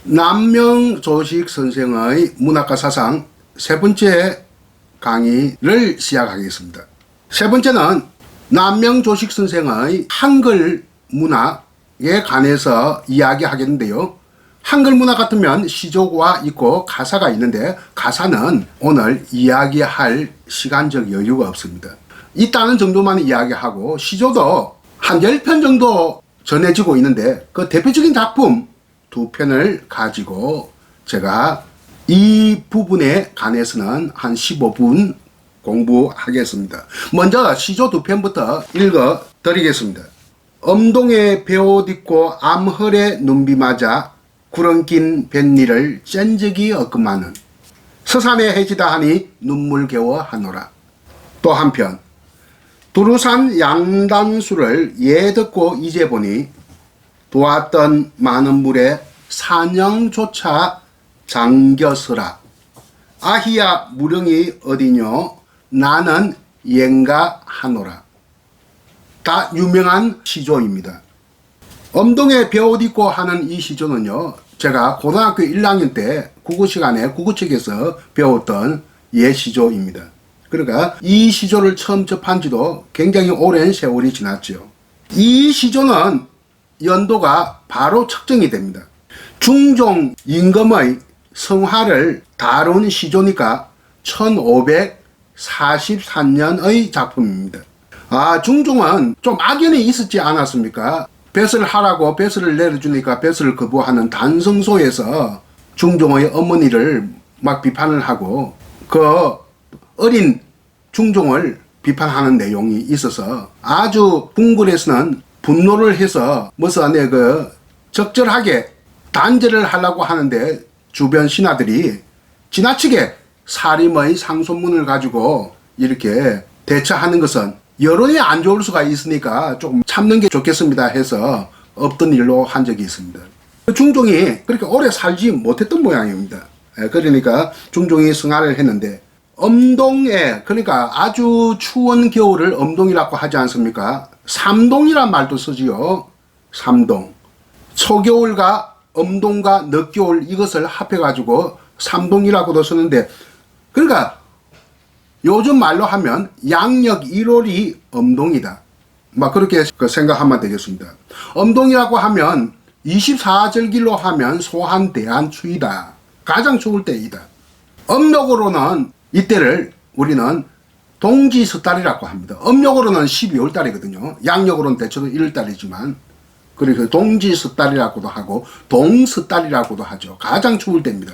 남명조식 선생의 문학과 사상 세 번째 강의를 시작하겠습니다. 세 번째는 남명조식 선생의 한글 문학에 관해서 이야기하겠는데요. 한글 문학 같으면 시조가 있고 가사가 있는데 가사는 오늘 이야기할 시간적 여유가 없습니다. 있다는 정도만 이야기하고 시조도 한 10편 정도 전해지고 있는데 그 대표적인 작품 2편을 가지고 제가 이 부분에 관해서는 한 15분 공부하겠습니다. 먼저 시조 2편부터 읽어 드리겠습니다. 엄동에 베옷 입고 암혈에 눈비 맞아 구렁낀 뱃니를 짠 적이 없구마는 서산에 해지다 하니 눈물 겨워 하노라. 또 한편 두루산 양단수를 예 듣고 이제 보니 도왔던 많은 물에 산영조차 잠겨서라. 아히야 무령이 어디뇨 나는 옌가 하노라. 다 유명한 시조입니다. 엄동에 베옷 입고 하는 이 시조는요, 제가 고등학교 1학년 때 국어 시간에 국어책에서 배웠던 예시조입니다. 그러니까 이 시조를 처음 접한 지도 굉장히 오랜 세월이 지났죠. 이 시조는 연도가 바로 측정이 됩니다. 중종 임금의 성화를 다룬 시조니까 1543년의 작품입니다. 중종은 좀 악연이 있었지 않았습니까? 뱃을 하라고 뱃을 내려주니까 뱃을 거부하는 단성소에서 중종의 어머니를 막 비판을 하고 그 어린 중종을 비판하는 내용이 있어서 아주 궁궐에서는 분노를 해서 뭐서 적절하게 단죄를 하려고 하는데 주변 신하들이 지나치게 살인의 상소문을 가지고 이렇게 대처하는 것은 여론이 안 좋을 수가 있으니까 조금 참는 게 좋겠습니다 해서 없던 일로 한 적이 있습니다. 중종이 그렇게 오래 살지 못했던 모양입니다. 그러니까 중종이 승하를 했는데 엄동에, 그러니까 아주 추운 겨울을 엄동이라고 하지 않습니까? 삼동이란 말도 쓰지요. 삼동. 초겨울과 엄동과 늦겨울 이것을 합해가지고 삼동이라고도 쓰는데, 그러니까 요즘 말로 하면 양력 1월이 엄동이다. 막 그렇게 생각하면 되겠습니다. 엄동이라고 하면 24절기로 하면 소한 대한추위다. 가장 추울 때이다. 음력으로는 이때를 우리는 동지섣달이라고 합니다. 음력으로는 12월 달이거든요. 양력으로는 대체로 1월 달이지만 그래서 동지섣달이라고도 하고 동섣달이라고도 하죠. 가장 추울 때입니다.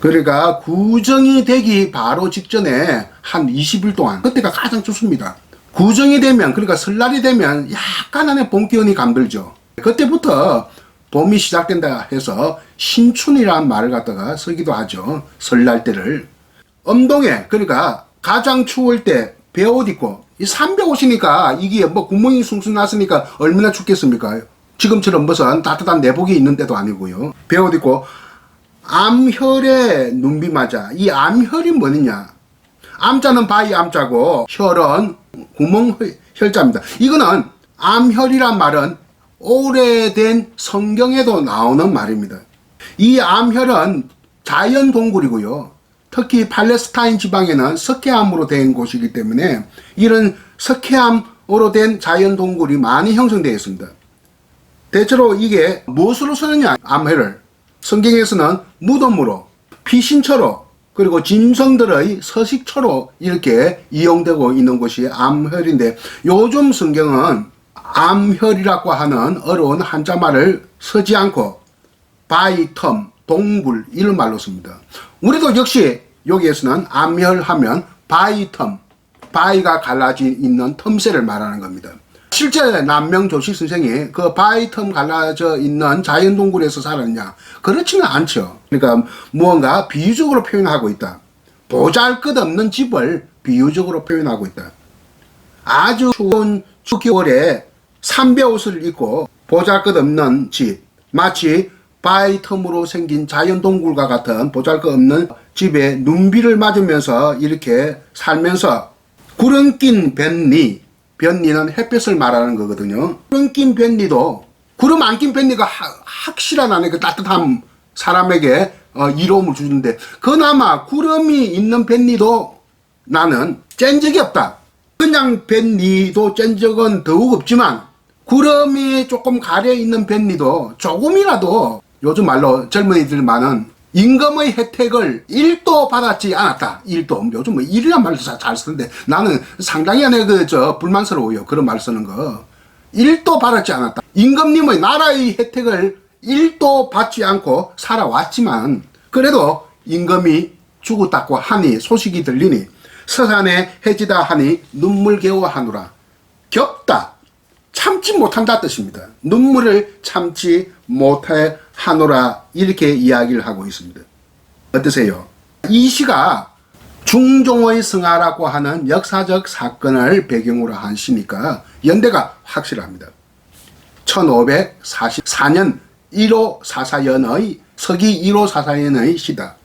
그러니까 구정이 되기 바로 직전에 한 20일 동안 그때가 가장 춥습니다. 구정이 되면, 그러니까 설날이 되면 약간의 봄 기운이 감돌죠. 그때부터 봄이 시작된다 해서 신춘이라는 말을 갖다가 쓰기도 하죠. 설날 때를. 엄동에, 그러니까 가장 추울 때 베옷 입고, 이 삼배 옷이니까 이게 뭐 구멍이 숭숭 났으니까 얼마나 춥겠습니까? 지금처럼 무슨 따뜻한 내복이 있는데도 아니고요. 베옷 입고 암혈에 눈비 맞아. 이 암혈이 뭐느냐? 암자는 바위 암자고 혈은 구멍 혈자입니다. 이거는 암혈이란 말은 오래된 성경에도 나오는 말입니다. 이 암혈은 자연 동굴이고요. 특히 팔레스타인 지방에는 석회암으로 된 곳이기 때문에 이런 석회암으로 된 자연 동굴이 많이 형성되어 있습니다. 대체로 이게 무엇으로 쓰느냐? 암혈을. 성경에서는 무덤으로, 피신처로, 그리고 짐승들의 서식처로 이렇게 이용되고 있는 것이 암혈인데, 요즘 성경은 암혈이라고 하는 어려운 한자말을 쓰지 않고 바위, 텀, 동굴 이런 말로 씁니다. 우리도 역시 여기에서는 암혈하면 바위, 텀, 바위가 갈라져 있는 텀새를 말하는 겁니다. 실제 남명조식 선생이 그 바위 텀 갈라져 있는 자연동굴에서 살았냐? 그렇지는 않죠. 그러니까 무언가 비유적으로 표현하고 있다. 보잘것없는 집을 비유적으로 표현하고 있다. 아주 추운 겨울에 삼배옷을 입고 보잘것없는 집, 마치 바위 텀으로 생긴 자연동굴과 같은 보잘것없는 집에 눈비를 맞으면서 이렇게 살면서 구름 낀 뱃니, 뱃니는 햇볕을 말하는 거거든요. 구름 낀 뱃니도, 구름 안 낀 뱃니가 확실한 안에 그 따뜻함 사람에게 이로움을 주는데 그나마 구름이 있는 뱃니도 나는 짠 적이 없다. 그냥 뱃니도 짠 적은 더욱 없지만 구름이 조금 가려 있는 뱃니도 조금이라도 요즘 말로 젊은이들 많은 임금의 혜택을 1도 받았지 않았다. 1도. 요즘 뭐 1이란 말도 잘 쓰는데 나는 상당히 불만스러워요. 그런 말 쓰는 거. 1도 받았지 않았다. 임금님의 나라의 혜택을 1도 받지 않고 살아왔지만 그래도 임금이 죽었다고 하니 소식이 들리니 서산에 해지다 하니 눈물겨워하노라. 겹다. 참지 못한다 뜻입니다. 눈물을 참지 못해 하노라 이렇게 이야기를 하고 있습니다. 어떠세요? 이 시가 중종의 승하라고 하는 역사적 사건을 배경으로 한 시니까 연대가 확실합니다. 1544년 1호 사사연의 서기 1호 사사연의 시다.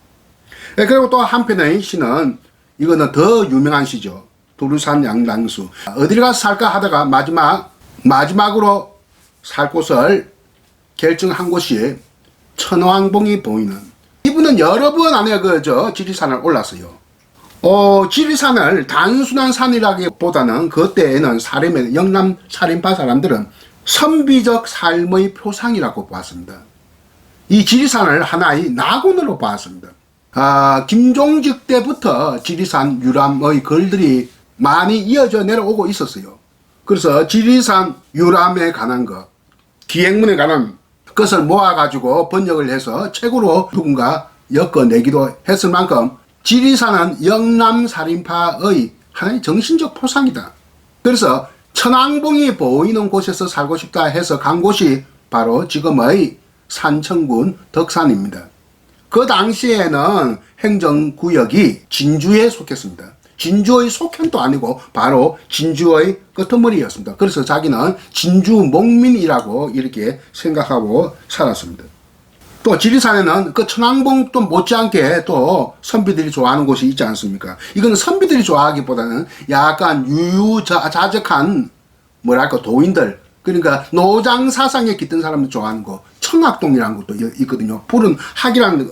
그리고 또 한편의 시는 이거는 더 유명한 시죠. 두루산 양당수. 어디를 가서 살까 하다가 마지막으로 살 곳을 결정한 곳이 천왕봉이 보이는, 이분은 여러 번 안에 지리산을 올랐어요. 지리산을 단순한 산이라기보다는 그때에는 영남 살인파 사람들은 선비적 삶의 표상이라고 보았습니다. 이 지리산을 하나의 낙원으로 보았습니다. 김종직 때부터 지리산 유람의 글들이 많이 이어져 내려오고 있었어요. 그래서 지리산 유람에 관한 것, 기행문에 관한 것을 모아가지고 번역을 해서 책으로 누군가 엮어내기도 했을 만큼 지리산은 영남 살인파의 하나의 정신적 포상이다. 그래서 천왕봉이 보이는 곳에서 살고 싶다 해서 간 곳이 바로 지금의 산청군 덕산입니다. 그 당시에는 행정구역이 진주에 속했습니다. 진주의 속현도 아니고 바로 진주의 끄트머리였습니다. 그래서 자기는 진주 목민이라고 이렇게 생각하고 살았습니다. 또 지리산에는 그 천왕봉 또 못지않게 또 선비들이 좋아하는 곳이 있지 않습니까? 이건 선비들이 좋아하기보다는 약간 유유자적한 도인들, 그러니까 노장 사상에 깃든 사람들 좋아하는 거, 청학동이라는 것도 있거든요. 푸른 학이라는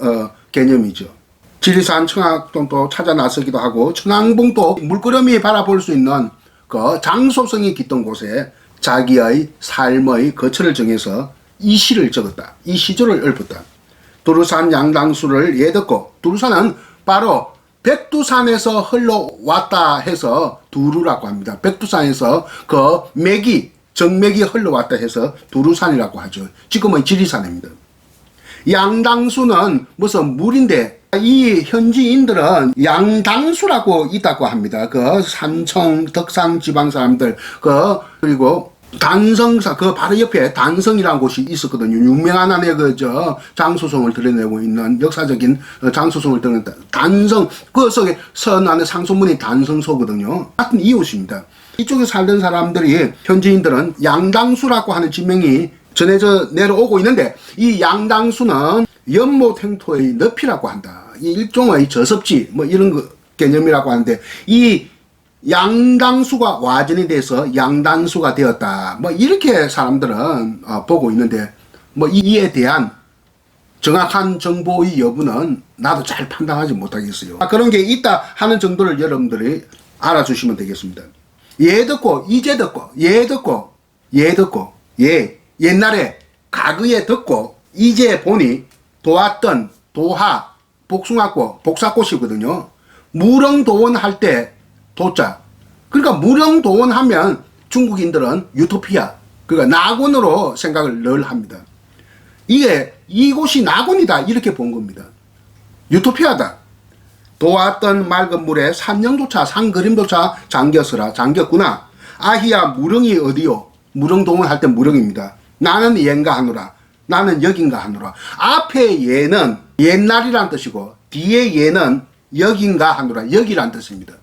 개념이죠. 지리산 청학동도 찾아 나서기도 하고 천왕봉도 물끄러미 바라볼 수 있는 그 장소성이 깃든 곳에 자기의 삶의 거처를 정해서 이 시를 적었다. 이 시조를 읊었다. 두루산 양당수를 예듣고, 두루산은 바로 백두산에서 흘러왔다 해서 두루라고 합니다. 백두산에서 그 정맥이 흘러왔다 해서 두루산이라고 하죠. 지금은 지리산입니다. 양당수는 무슨 물인데 이 현지인들은 양당수라고 있다고 합니다. 그 산청 덕산 지방 사람들 그리고 단성사 바로 옆에 단성이라는 곳이 있었거든요. 유명한 안에 장소성을 드러내고 있는 역사적인 장소성을 드러낸다. 단성 그 속에 선 안에 상소문이 단성소거든요. 같은 이웃입니다. 이쪽에 살던 사람들이 현지인들은 양당수라고 하는 지명이 전해져 내려오고 있는데 이 양당수는 연못행토의 늪이라고 한다. 이 일종의 저섭지 이런 개념이라고 하는데 이 양당수가 와전이 돼서 양단수가 되었다. 이렇게 사람들은 보고 있는데 이에 대한 정확한 정보의 여부는 나도 잘 판단하지 못하겠어요. 그런 게 있다 하는 정도를 여러분들이 알아주시면 되겠습니다. 예 듣고 이제 듣고 예 듣고 옛날에 과거에 듣고 이제 보니 도왔던 도하 복숭아꽃 복사꽃이거든요. 무릉도원 할 때 도자. 그러니까 무릉도원 하면 중국인들은 유토피아, 그러니까 낙원으로 생각을 늘 합니다. 이곳이 낙원이다 이렇게 본 겁니다. 유토피아다. 도왔던 맑은 물에 산영조차 산그림조차 잠겼구나. 아희야 무릉이 어디요? 무릉도원 할 때 무릉입니다. 나는 얘인가 하노라. 나는 여긴가 하노라. 앞에 얘는 옛날이란 뜻이고 뒤에 얘는 여긴가 하노라. 여기란 뜻입니다.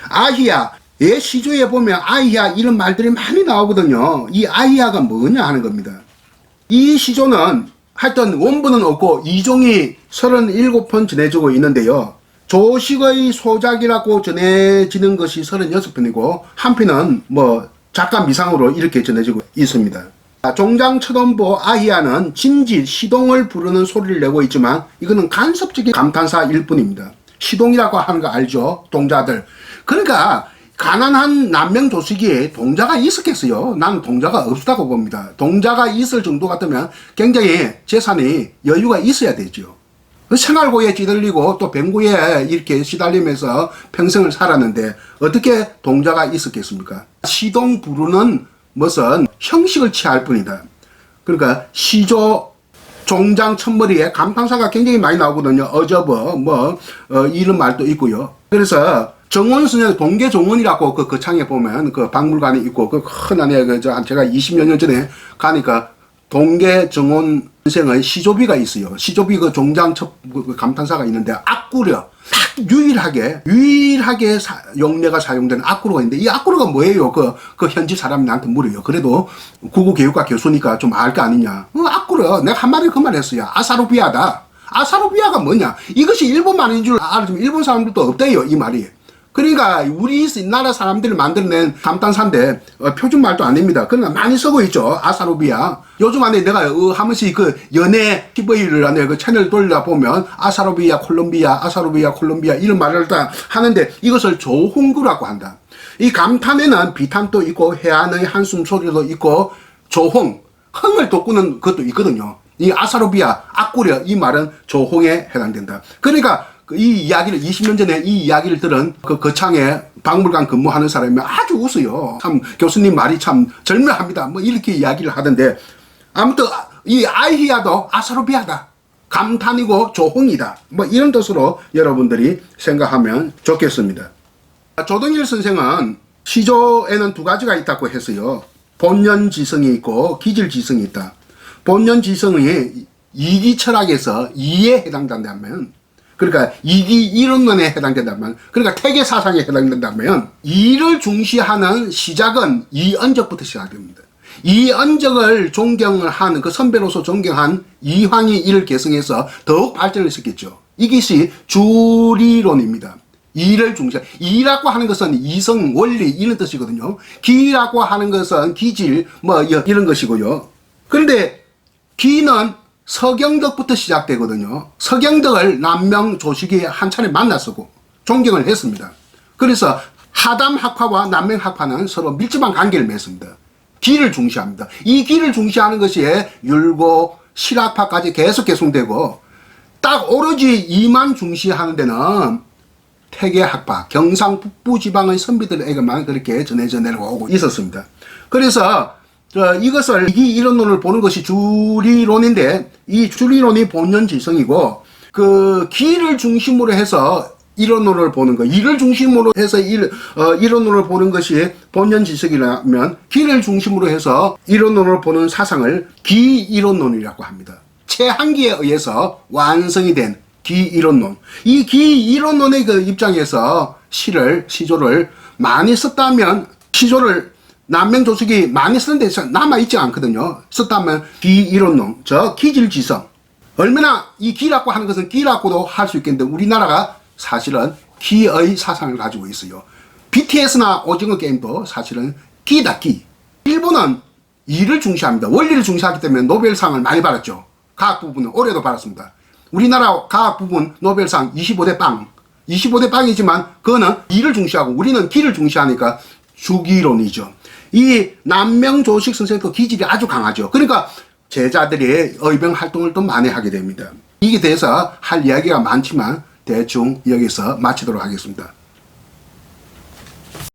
아히야, 예 시조에 보면 아히야 이런 말들이 많이 나오거든요. 이 아히야가 뭐냐 하는 겁니다. 이 시조는 하여튼 원본은 없고 이종이 37편 전해지고 있는데요. 조식의 소작이라고 전해지는 것이 36편이고 한 편은 작가 미상으로 이렇게 전해지고 있습니다. 종장처럼보 아히아는 진지, 시동을 부르는 소리를 내고 있지만 이거는 간섭적인 감탄사일 뿐입니다. 시동이라고 하는 거 알죠? 동자들. 그러니까 가난한 남명조식이 동자가 있었겠어요? 나는 동자가 없다고 봅니다. 동자가 있을 정도 같으면 굉장히 재산이 여유가 있어야 되죠. 생활고에 찌들리고 또 병고에 이렇게 시달리면서 평생을 살았는데 어떻게 동자가 있었겠습니까? 시동 부르는 무슨 형식을 취할 뿐이다. 그러니까 시조, 종장, 첫머리에 감탄사가 굉장히 많이 나오거든요. 어저버, 이런 말도 있고요. 그래서 정원선생, 동계정원이라고 그 창에 보면 그 박물관이 있고, 그 큰 안에 제가 20여 년 전에 가니까 동계정원 선생의 시조비가 있어요. 시조비 그 종장 첫 감탄사가 있는데 악구려. 딱 유일하게 용례가 사용되는 악구로가 있는데 이 악구로가 뭐예요? 그 현지 사람이 나한테 물어요. 그래도 국어교육과 교수니까 좀 알 거 아니냐. 악구려. 내가 한마디 그 말 했어요. 아사루비아다. 아사루비아가 뭐냐? 이것이 일본 말인 줄 알았지만 일본 사람들도 없대요. 이 말이. 그러니까 우리 나라 사람들이 만들어낸 감탄사인데 표준말도 아닙니다. 그러나 많이 쓰고 있죠. 아사루비아. 요즘 안에 내가 한 번씩 그 연예 TV를 안에 그 채널 돌려 보면 아사루비아 콜롬비아 이런 말을 다 하는데 이것을 조홍구라고 한다. 이 감탄에는 비탄도 있고 해안의 한숨 소리도 있고 조홍, 흥을 돋구는 것도 있거든요. 이 아사루비아, 악구려 이 말은 조홍에 해당된다. 그러니까 이 이야기를 20년 전에 이 이야기를 들은 그 거창에 박물관 근무하는 사람이 아주 웃어요. 참 교수님 말이 참 절묘합니다. 뭐 이렇게 이야기를 하던데 아무튼 이 아이히아도 아사루비아다. 감탄이고 조홍이다. 뭐 이런 뜻으로 여러분들이 생각하면 좋겠습니다. 조동일 선생은 시조에는 두 가지가 있다고 했어요. 본연지성이 있고 기질지성이 있다. 본연지성이 이기 철학에서 이에 해당된다면 그러니까 이기 이론론에 해당된다면 그러니까 태계 사상에 해당된다면 이를 중시하는 시작은 이언적부터 시작됩니다. 이언적을 존경을 하는 그 선배로서 존경한 이황이 이를 계승해서 더욱 발전을 시켰죠. 이것이 주리론입니다. 이를 중시한 이라고 하는 것은 이성 원리 이런 뜻이거든요. 기라고 하는 것은 기질 이런 것이고요. 그런데 기는 서경덕부터 시작되거든요. 서경덕을 남명조식이 한 차례 만났었고 존경을 했습니다. 그래서 하담학파와 남명학파는 서로 밀접한 관계를 맺습니다. 기를 중시합니다. 이 기를 중시하는 것이 율고 실학파까지 계속 계승되고 딱 오로지 이만 중시하는 데는 태계학파, 경상북부 지방의 선비들에게만 그렇게 전해져 내려오고 있었습니다. 그래서 이것을 이기 이론론을 보는 것이 주리론인데 이 주리론이 본연지성이고 그 기를 중심으로 해서 이론론을 보는 거, 이를 중심으로 해서 이론론을 보는 것이 본연지성이라면 기를 중심으로 해서 이론론을 보는 사상을 기이론론이라고 합니다. 최한기에 의해서 완성이 된 기이론론. 이 기이론론의 그 입장에서 시조를 많이 썼다면 시조를 남명조식이 많이 쓰는 데서 남아있지 않거든요. 썼다면 기이론론, 기질지성. 얼마나 이 기라고 하는 것은 기라고도 할 수 있겠는데 우리나라가 사실은 기의 사상을 가지고 있어요. BTS나 오징어 게임도 사실은 기다, 기. 일본은 이를 중시합니다. 원리를 중시하기 때문에 노벨상을 많이 받았죠. 과학 부분은 올해도 받았습니다. 우리나라 과학 부분 노벨상 25대 빵. 25대 빵이지만 그거는 이를 중시하고 우리는 기를 중시하니까 주기론이죠. 이 남명조식 선생도 기질이 아주 강하죠. 그러니까 제자들이 의병 활동을 또 많이 하게 됩니다. 이게 대해서 할 이야기가 많지만 대충 여기서 마치도록 하겠습니다.